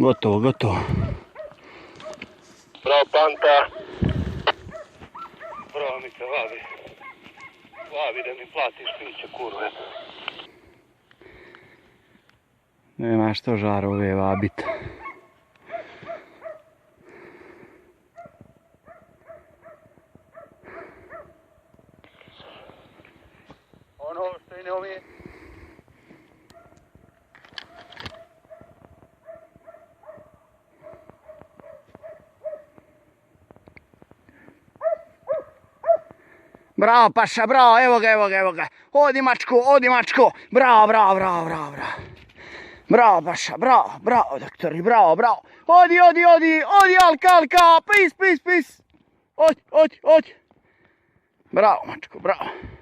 Gotovo, gotovo. Bravo Panta. Bravo mi se vavi. Vavi da mi platiš piće kurve. Nema što žarove vabit. Ono što i ne umije. Bravo paša, bravo, evo ga, evo ga, evo ga. Odi mačko, odi mačko. Bravo, bravo, bravo, bravo, bravo. Bravo paša, bravo, bravo doktori, bravo, bravo. Odi, odi, odi, odi Alka, Alka, pis, pis, pis. Odi, odi, odi. Bravo mačko, bravo.